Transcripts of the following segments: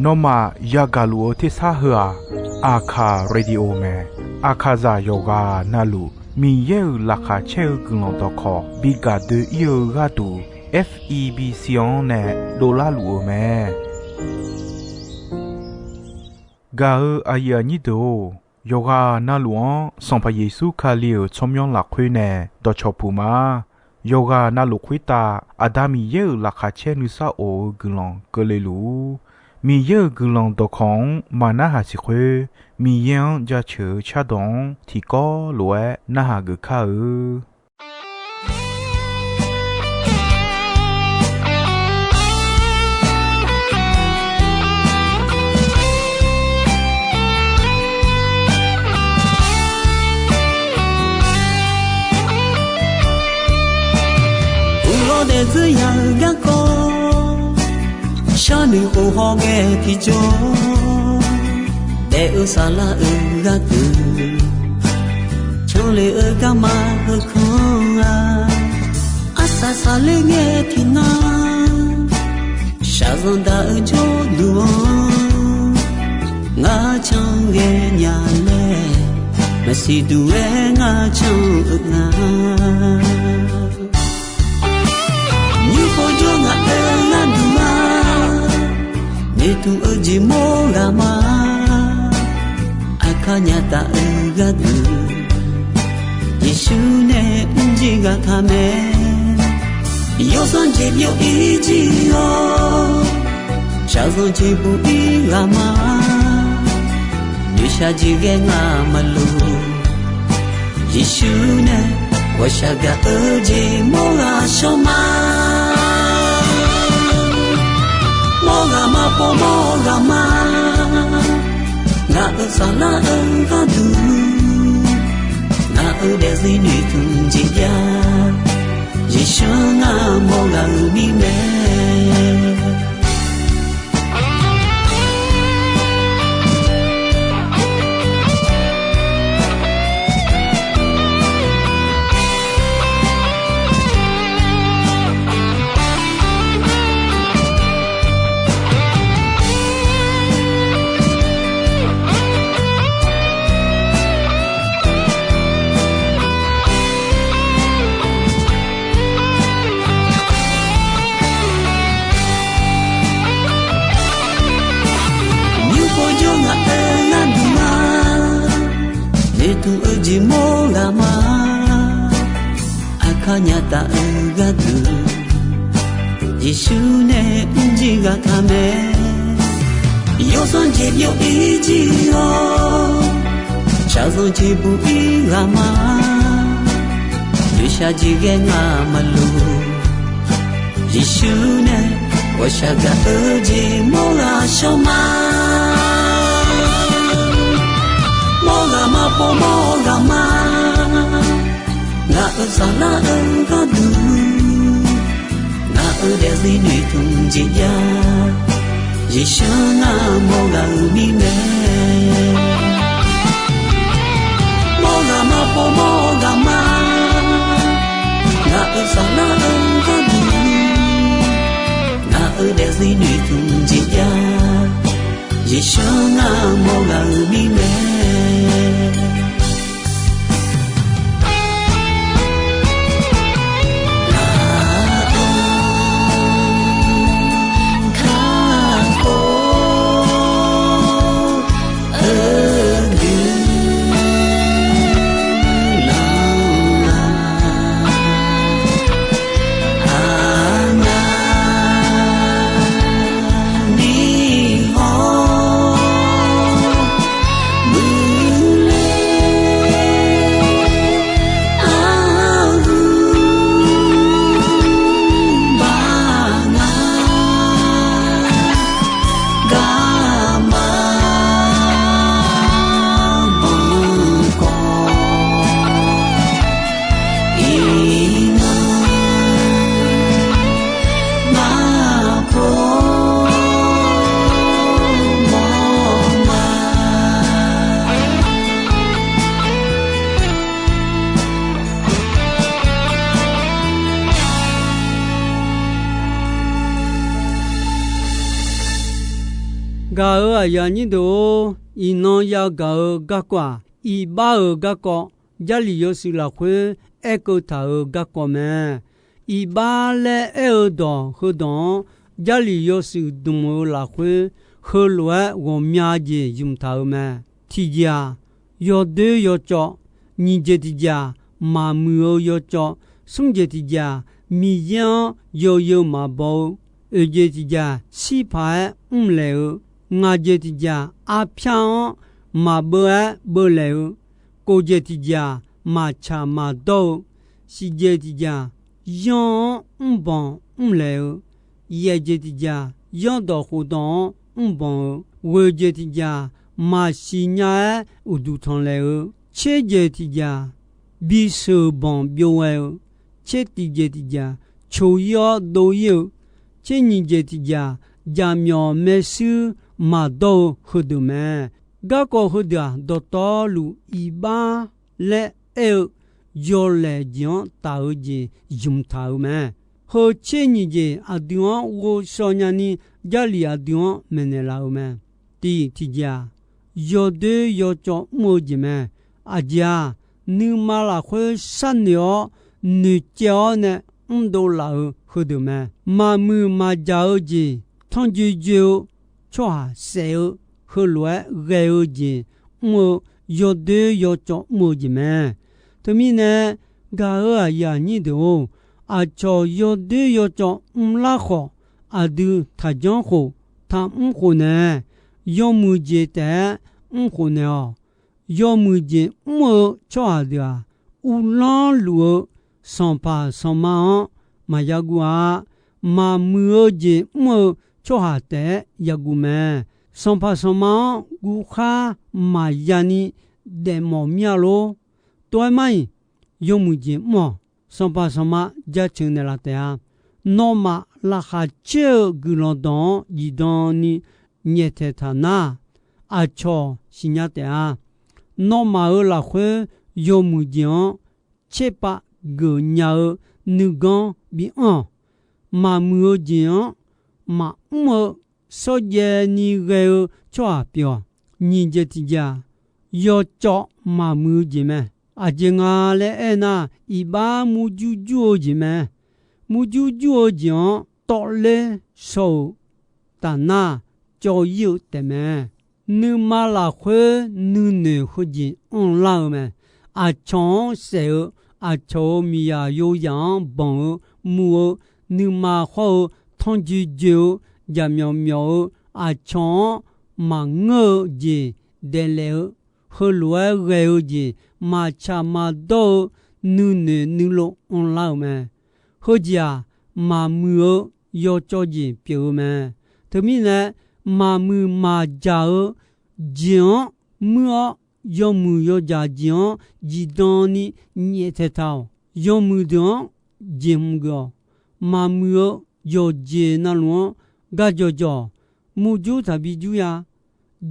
นอมายากาลูที่ซาเฮออาคาเรดิโอเมอาคาซาโยกานาลูมีเยอลักาเชลกุลตอคอบิกาเดเยกาตู FEB ซิออนเนโดลาลูเมกาอายานิโดโยกานาลูอสัมปะเยซูคาลีชมยองลักคุยเนดอชอปูมาโยกานาลูคุยตาอาดามีเยอลักาเชนุซาโอกุลองกเลลูมีเยอะกุลองตอของมานาหาสิคุมียังจะเชื่อชาดงที่ก็รวยนาหากึข้า的这样个歌，少女好好的体重，在乌萨拉个歌，唱了个马和空啊，阿萨萨的个天呐，沙上的就路，我唱个伢嘞，那是都为我唱啊。Itu uji mogama akanya ta ugadu Yesu ne unjiga kame Yosan jibyo ijiyo Shazon jibu igama Nisha jige ngamalu Yesu ne washaga uji moga shoma Mogama po mogama Na usala engkadu Na udezi ni tunjia Yishanga moga umime Tu uji mogama akanya ta ugadu Yesu ne unjiga kame Yosan jibyo ijiyo Shazon jibu igama Nisha jige ngamalu Yesu ne washaga uji moga shoma Mogama po mogama Na usala engkadu Na udezi ni tunjia Yishana moga umime Mogama po mogama Na usala engkadu Na udezi ni tunjia Yishana moga umime Gao yani do ino ya gao gakwa I ba gakko jali yosu la khwe eko ta gakko me I ba le e do hodon jali yosu dumo la khwe ho lwa wo mya ji yum ta me ti ja yo de yo cho ni je ti ja ma mu yo cho sung je ti ja mi yan yo yo ma bo e je ti ja si pa le nga je ti ja a phyan ma bo le ko je ti ja ma cha ma do si je ti ja yon bon le ye je ti ja yon do hu don bon we je ti ja ma si nya u du thon le che je ti ja bi so bon bio we che ti je ti ja cho yo do yo che ni je ti ja ja myo me su ma do hu du me ga ko hu da do to lu I ba le e yo le jion ta o ji yum ta o me ho che ni je aduan wo so nya ni ja li aduan me ne la o me ti ti ja yo de yo cho mo ji me a ja nu ma la khwe san yo nu jiao ne do la hu du me ma mu ma ja o ji thong ji ju cho se o hu lue ge o ji mo yo de yo cho mo ji me to mi ne ga ya ni do a cho yo de yo cho la kho a du ta jong kho ta kho ne yo mu ji te kho ne yo mu ji mo cho a da u lan lu son pa son ma ya gu a ma mu ji mo cho ha te ya gu me son pa son ma gu kha ma ya ni de mo mya lo to mai yo mu ji mo son pa son ma ja chen de la te a no ma la ha che gu lo don ji don ni nye te ta na a cho si nya te a no ma la khwe yo mu ji on che pa gu nya nu gon bi on ma mu ji on ma mo so je ni ge cho pyo ni je ti ja yo cho ma mu ji me a je nga le e na I ba mu ju ju ji me mu ju ju ji on to le so ta na cho yu te me nu ma la khwe nu ne hu ji on la me a chong se a cho mi ya yo yang bon mu nu ma ho thong ji ju ja myo myo a chong ma ngo ji de le ho lue ge ji ma cha ma do nu ne nu lo on la me ho ja ma mu yo cho ji pyo me to mi ne ma mu ma ja jion mu yo mu yo ja jion ji don ni nye te tao yo mu don jim go ma mu yo je na lo ga jo jo mu ju ta bi ju ya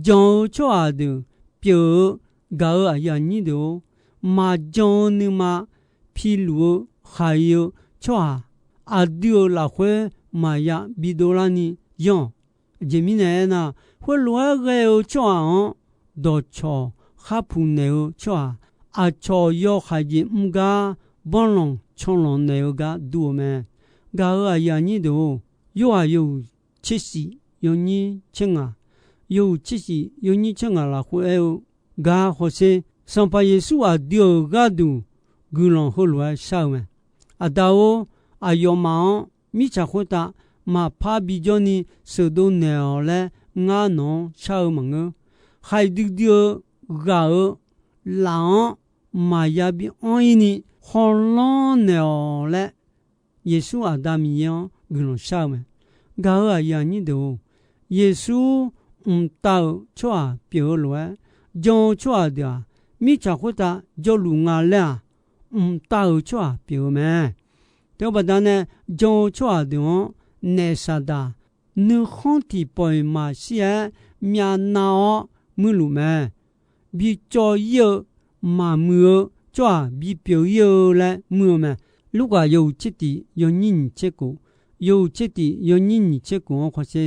jong cho a de pyo ga ya ni do ma jong ni ma pi lu ha yo cho a dio la khwe ma ya bi do la ni yon je mi ne na khwe lo ge o cho a do cho kha pu ne o cho a cho yo ha ji mga bon long chong long ne o ga du me ga ya ni do yo a yo chi si yo ni chen a yo chi si yo ni chen a la khwe o ga ho se san pa yesu a dio ga du gu long ho lo sha me a da o a yo ma mi cha khwe ta ma pa bi jo ni se do ne o le nga no sha ma ngo hai du dio ga o la ma ya bi on ni hon lon ne o le yesu a da mi yo gu long sha me ga ya ni do yesu tao cho a pyo lo jo cho a da mi cha khwe ta jo lu nga la tao cho a pyo me to ba da ne jo cho a do ne sa da nu khon ti po ma xie mya na o mu lu me bi cho yo ma mu cho a bi pyo yo le mu me lu ga yo chi ti yo nin che ko yo che ti yo nin che ko kho se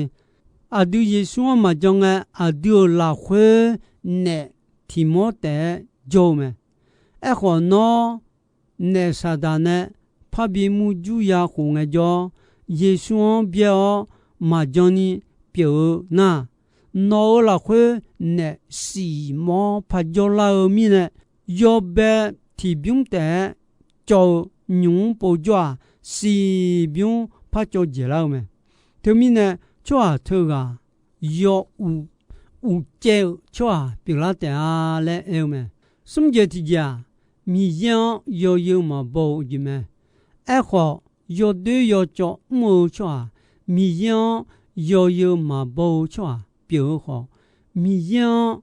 阿丢耶稣嘛将个阿丢拉回呢提摩太做么？哎可孬呢撒旦呢怕比木主呀红个叫耶稣表嘛将你表那。nó là khuê nè xì mò phá dô la ở mi nè dô bè thì biếng tè cho nhung bồ dọa xì biếng phá cho dễ lao mẹ theo mi nè cho à thơ gà dô u chèo cho à biểu la tè à lẹ eo mẹ xung dễ thì dà mi giang dô dô mà bồ dì mẹ ế khó dô đê dô cho mô cho à mi giang dô dô mà bồ cho à biểu họ mi giang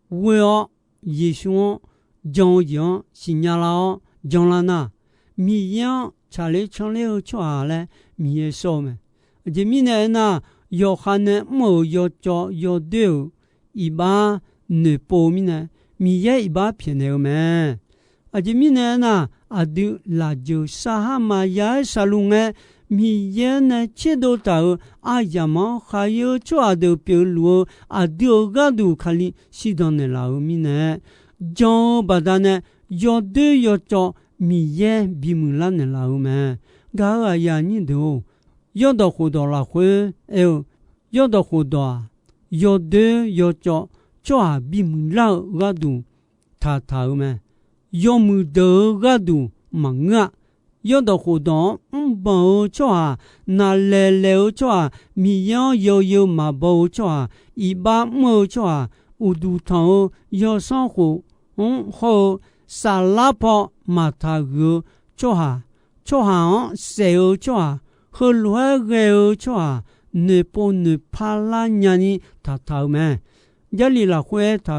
vợ耶稣将将新nhà lao将la na mi giang trả lời trong lễ cho à lẽ mi耶稣mà chỉ mi này na yo han ne mo yo cho yo đều iba ne po mi này mi ye iba phiền này mà chỉ mi này na adu là jo sa ha ma ya sa lu nghe mi ye na che do tao a ya ma kha yo cho a do pyo lu a dio ga du khali si don ne la mi ne jo ba da ne yo de yo cho mi ye bi mu la ne la ma ga a ya ni do yo do hu do la hu e yo do hu do yo de yo cho a bi mu la ga du ta ta ma yo mu de ga du ma nga yo do hu do bo cho à na le le cho à mi yo ma bo cho à i ba mo cho à u du thao yo san hu ho sa la po ma ta gu cho à se o cho à ho lo ge cho à ne po ne pa la nya ni ta ta me ya li la hue ta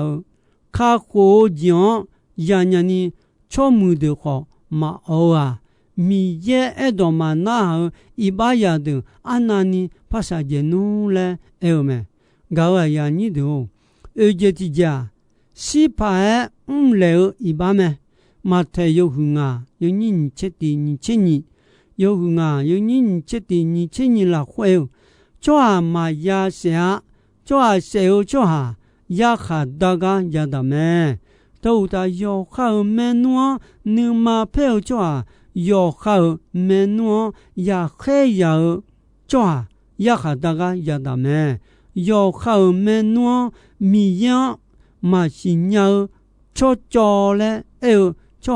kha ko jian ya nya ni cho mu de ho ma o à mi ye edo ma na ibaya de anani pasaje nu le eume gawa ya ni do eje ja si pa le ibame mate yo hunga yo ni cheti ni cheni yo hunga yo ni cheti ni cheni la hwe cho a ma ya sia cho a seo cho ha ya kha daga ya da me to da yo kha me no nu ma pe cho a yo khao me no ya khe ya cho ya kha da ga ya da me yo khao me no mi ya ma xin nya cho le e cho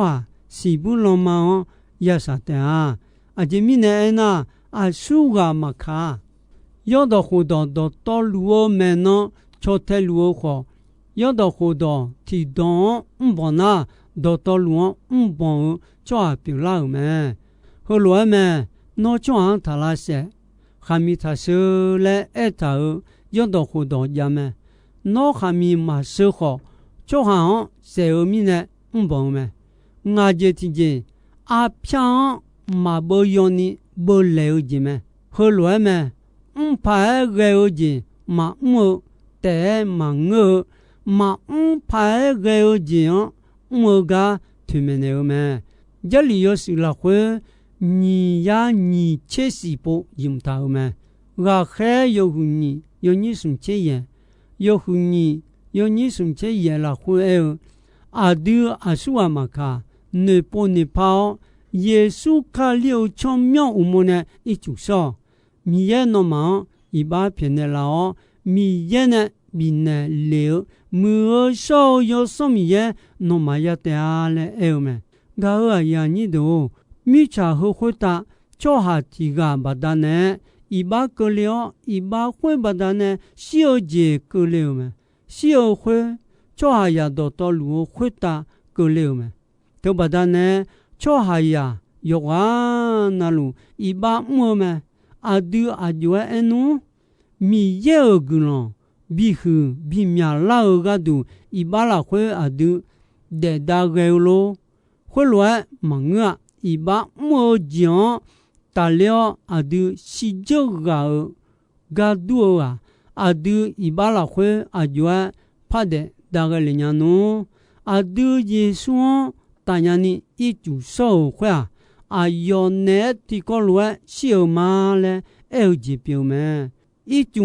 si bu lo ma ya sa ta a ji mi ne na a su ga ma kha yo do hu do to lu me no cho te lu ho yo do hu do ti don bon na do to lu bon cho biểu lao mà hồi lúa mà nó cho thà la sẽ hàm ta sơ lẽ ế tàu yon đồ hồ đồ ya mà nó hàm mà sơ khó cho hàng sẽ ở mi nè bon mà ngã je thì je à piang mà bơ yoni bơ leo gì mà hồi lúa mà phải leo gì mà mua té mà ngơ mà phải leo gì mua ga thì mình leo mà giờ li yo sự là khuê ni ya ni chế sĩ bộ dùng tao mà gà khe yo hun ni yo ni sum chế ye yo hun ni yo ni sum chế ye là khuê à đưa à su à mà cả ne po ne pao Giêsu ca liu trong miệng umone ít chút sao mi ye no ma i ba phiền ne lao mi ye ne bi ne liu mưa sao yo so mi ye no ma ya te ale eume ga ya ni do mi cha ho ho ta cho ha ti ga ba da ne i ba ko leo i ba hwe ba da ne si o je ko leo me si o hwe cho ha ya do to lu hwe ta ko leo me to ba da ne cho ha ya yo wa na lu i ba mo me a du a jo enu mi ye o gu bi hu bi mya la o ga du i ba la hwe a du de da ge lo hồi lúa mà ngựa i ba mua gió ta leo à du si jo ga du à du i ba la khuê à joa pa de da ga le nya no à du Giêsu ta nya ni i chu so khuê à yo ne ti ko lúa siêu ma le eo ji piu me i chu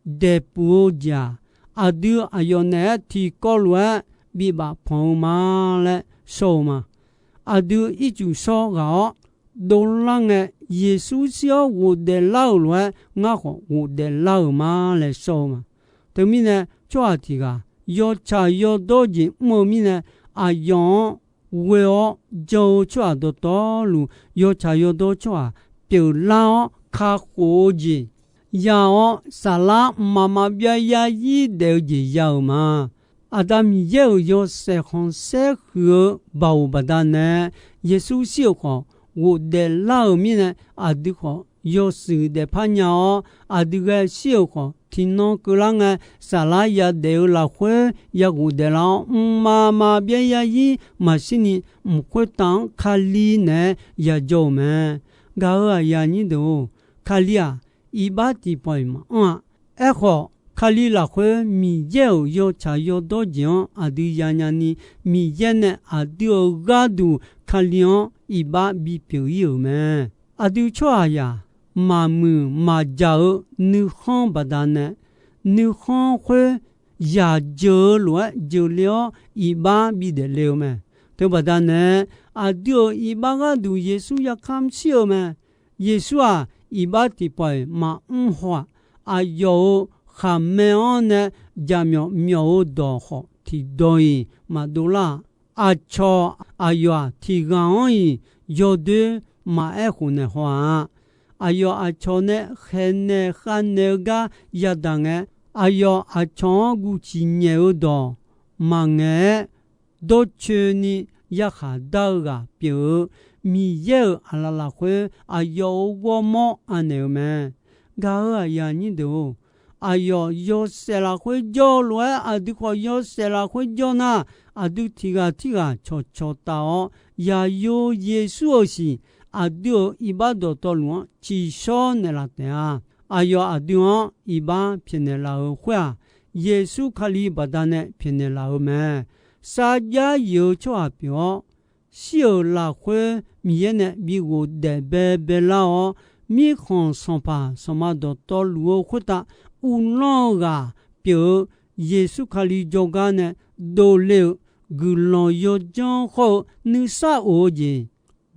的不家，阿丢阿有那提高了，比把朋嘛来说嘛，阿丢一就说个，都让耶稣叫我的老了，我和我的老嘛来说嘛，对面呢，抓提个，要查要多钱，我们呢，阿用为我就抓到道路，要查要多抓，表老卡活钱。要萨拉妈妈别呀一头就要嘛，阿达米有色红色和包不单呢，耶稣小好，我的老米呢，阿杜好，有时的朋友，阿杜个小好，听侬个人个萨拉呀头老会呀我的老妈妈别呀一，嘛是你唔会当卡里呢呀做咩，搞啊呀你都卡里啊。一把地牌嘛，好，卡里拉会米有茶有多讲，阿对呀呀呢，米呢阿对个度卡里一把比表有咩，阿对错呀，马木马脚你行不单呢，你行会呀就了就了一把比得了咩，对不单呢，阿对一把个度耶稣要看笑咩，耶稣啊。一把地牌嘛话，阿有还没有呢，家苗多好，提多伊嘛多啦，阿超阿有啊，提高伊有的嘛爱护呢话，阿有阿超呢，很呢很呢个也当个，阿有阿超古起牛多，嘛个多去呢也还到个表。米有阿拉拉会阿有我么阿牛咩？搞啊呀你都，阿有谁拉会叫来？阿都可有谁拉会叫呢？阿都提个悄到哦，也有耶稣是阿都一把多多路，至少那拉的啊，阿有阿都一把偏的老会啊，耶稣卡里不单呢偏的老咩？啥家有做阿表？小拉会米呢比我的白老哦，米看上吧什么都到路回答，无老个表耶稣卡里做个呢都了，古老有讲好你啥我的，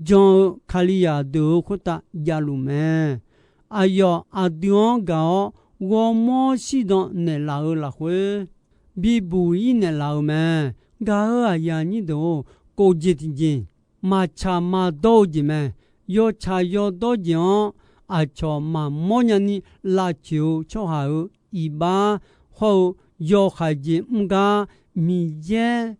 讲卡里亚都回答亚路咩？哎呀，阿丢个我莫是当那老拉会，比不一那老咩？个啊呀你都。高阶的人，马查马多的咩？有查有多讲，阿查马莫人呢？拉球做好一把好，有孩子唔噶米耶，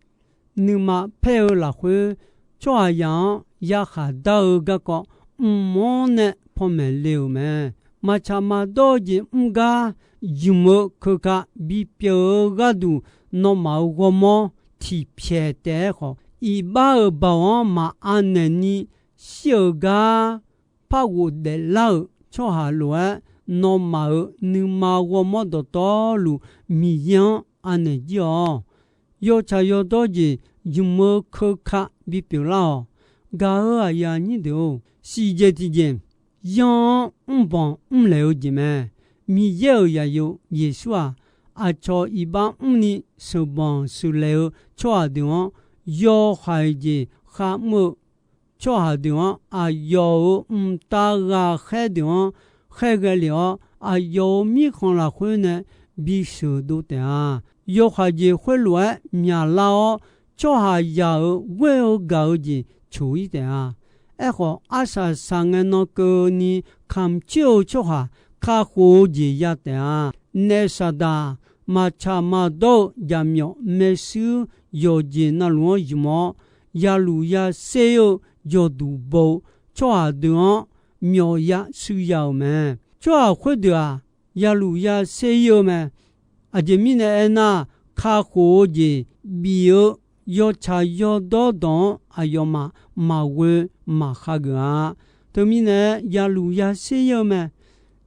你嘛配合拉会做样也还到个个唔莫呢？旁边留咩？马查马多的唔噶有么可卡比表个度，那么我么提撇的好。一把把我嘛安尼小个怕我的老做下来，那么你嘛我么的道路米样安尼叫，有茶有多的有么可卡比表老，搞啊呀你都世界之间，样帮了解咩？米有也有耶稣啊，阿做一帮你手帮手了做地方。有孩子还没做好地方啊，有大个海地方海个了啊，有米看了会呢，比手都的啊，有孩子会来面老做下有为了高级注意的啊，哎好阿啥三个那个呢，看就做下卡活子呀的啊，那啥的马查马多也苗没事。有钱那罗什么，亚路亚谁有有赌博，做的苗呀需要咩？做会的啊，亚路亚谁有咩？啊，这面呢那卡活的比有茶有多动，啊有嘛会嘛哈个啊，对面呢亚路亚谁有咩？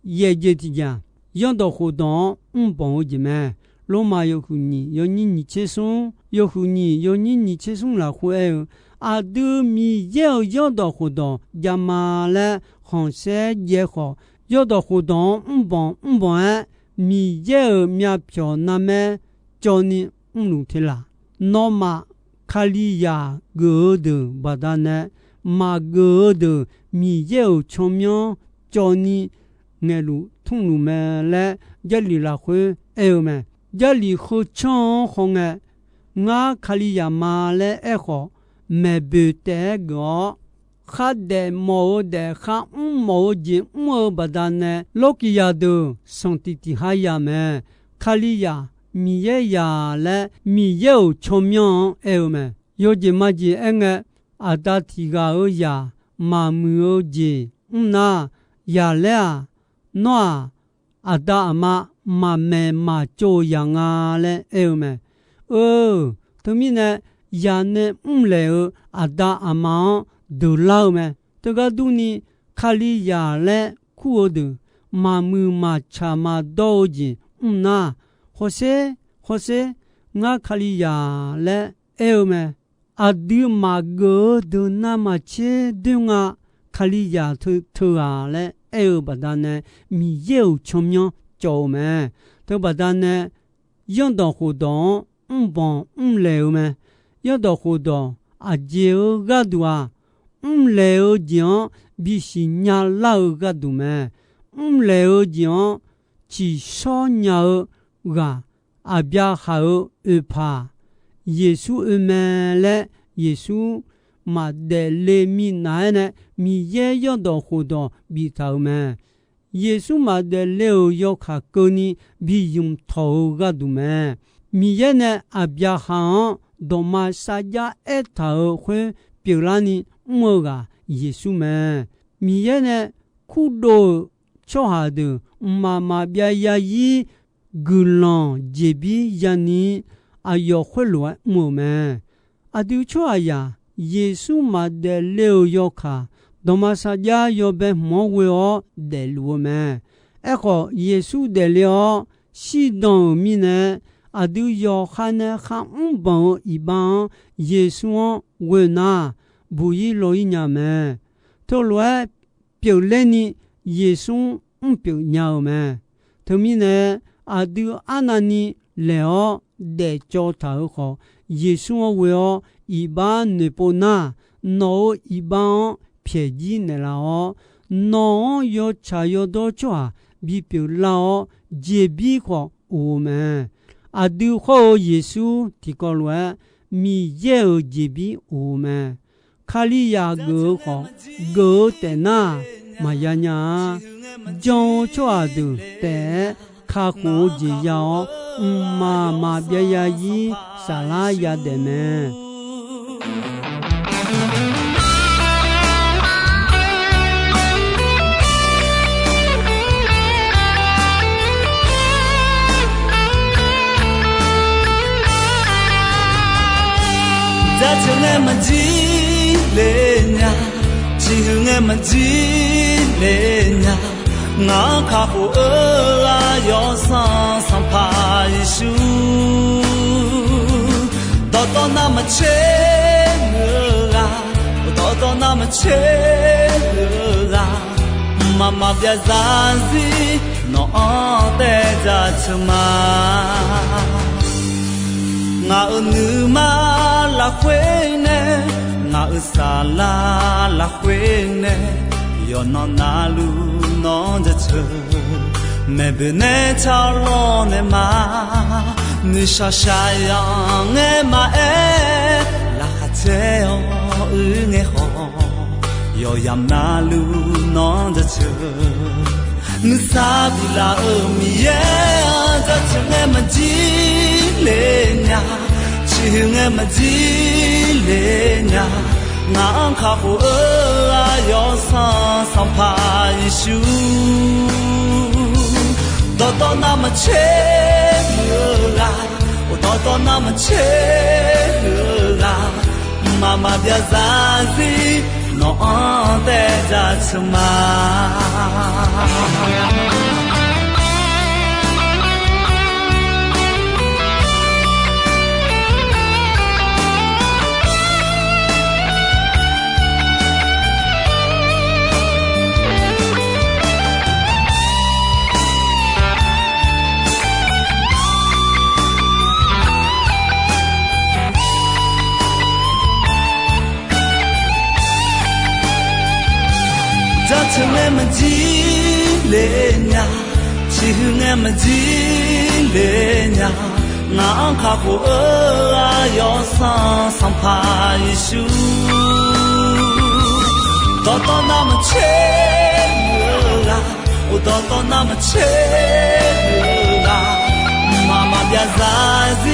也就这样，样的活动帮我的咩？罗马有乎你有你接送，有乎你有你接送了会，阿都米有的活动，亚马来红色也好，有的活动帮米耶尔苗票那么叫你路提啦，那么卡利亚格的巴达呢，马格的米耶尔聪明叫你爱路通路么来，这里拉回哎么，这里好强红哎，我卡利亚马来哎好，没不得个。哈的毛的哈毛的毛巴达呢，罗基亚的上帝的哈亚么，卡利亚米耶亚来米耶有聪明哎么，有的嘛的哎个阿达提嘎尔亚马木尔的，那亚来那阿达阿妈马咩马做样啊嘞哎么，他们呢亚呢来阿达阿妈。都老么？这个都你卡里亚来苦的，马木马查马多的，那或是我卡里亚来哎么？阿丢马个的那么切对我卡里亚头啊来哎不但呢，米有聪明教么？都不但呢，用到活动帮来么？用到活动阿就个多啊。来讲必须伢老个多么？来讲至少伢个阿边好怕耶稣们来耶稣嘛的来米奶奶米也要到活动比头么？耶稣嘛的留要卡过你比用头个多么？米也呢阿边好多嘛啥家一头会表达你。我个耶稣们，米耶呢苦多巧下的，妈妈别呀伊古浪这边呀你啊要回来我们啊就巧呀，耶稣嘛的留要卡，多嘛啥家要被魔鬼哦的路们，哎好耶稣的了，西东米呢啊就要喊呢喊帮一帮耶稣为哪？不以罗伊娘们，头来表来呢，耶稣表娘们，头面呢阿丢阿那尼了的教头好，耶稣为哦一般你不拿，那一般便宜你了哦，那要查要多抓，比表了哦，这比好我们阿丢好耶稣提高来，米也有这比我们。卡里亚个好个的那马呀呀，将抓的的卡胡子要妈别呀伊沙拉呀的呢。在城内嘛嘞呀，只有我只嘞呀，我卡胡啊要上爬一树，到那么切啊，到那么切啊，妈妈别zanzi，我带着车嘛，我女嘛拉回呢。na usala la huene yo no na lu no de che me bene chalo ne ma ni sha sha yang e ma e la khate o ne ho yo yam na lu no de che ni sa bi la o mi ye za che ne ma ji le nya chi ne ma ji le nya ngang kha hu a yo sa pa isu do na ma che la do na ma che la mama bia za zi no de za chma 么记嘞呀，只我么记嘞呀，俺卡过啊要上上爬一宿，到那么切啦，我到那么切啦，妈妈别在意，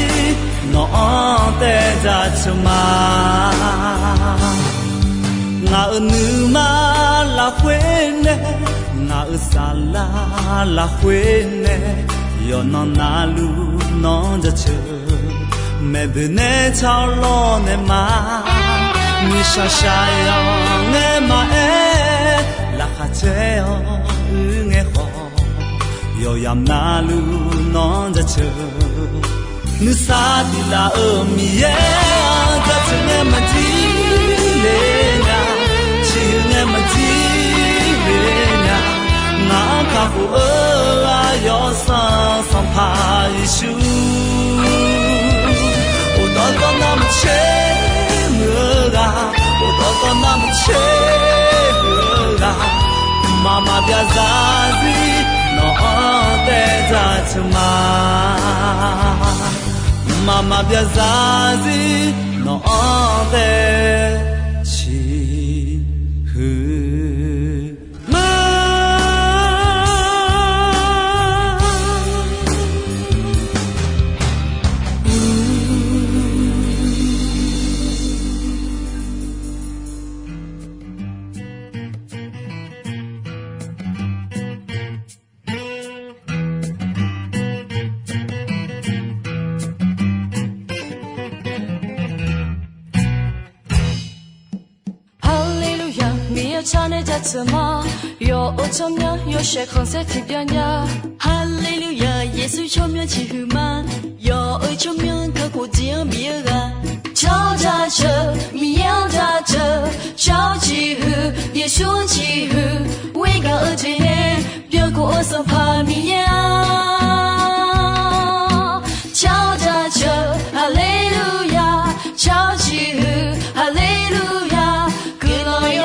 我带着出马。ngã nữ ma là quên nè ngã xa là quên nè yo non na lu non ra chờ mẹ bên nè chao lo nè ma mi sa sa yo nghe mà là khát chế yo nghe ho yo yam na lu non ra chờ nữ sa đi là ở mi ta chờ nghe mà đi lên nghe mà chi về nhà ngã cả phụ ơi yo sang sang pa isu ô đó con nam chế mưa ga ô đó con nam chế mưa ga mama bia za gì nó té ra chma mama bia za gì nó té cha ne ja tsama yo o chomya yo she khonse tibyanya hallelujah yesu chomya chi hu ma yo o chomya ka ko jian bia ga chao ja che mi yang ja che chao chi hu yesu chi hu wei ga e je ne bia ko o sa pa mi ya chao ja che hallelujah chao chi hu hallelujah glory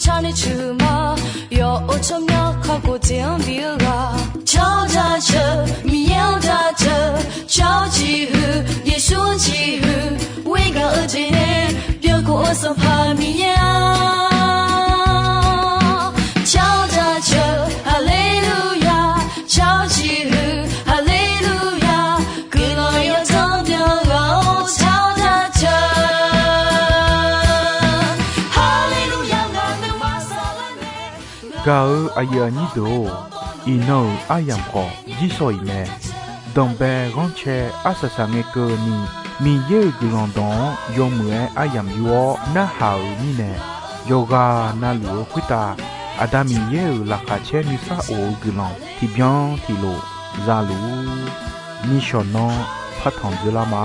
chane chuma yo o chomya kha ko jian bia ga chao ja che mi yang ja che chao chi hu ye shu chi hu wei ga e je ne bia ko o sa pa mi ya chao ja che hallelujah chao chi hu hallelujah glory to the Lord chao ja che ga aya ni do ino ayam ko ji soi me dong be gon che asasa nge ko ni mi ye gulon don yo mue ayam yo na hao ni ne yoga na lu kwita adami ye la kha che ni sa o gulon ti bien ti lo za lu ni shono phathon de la ma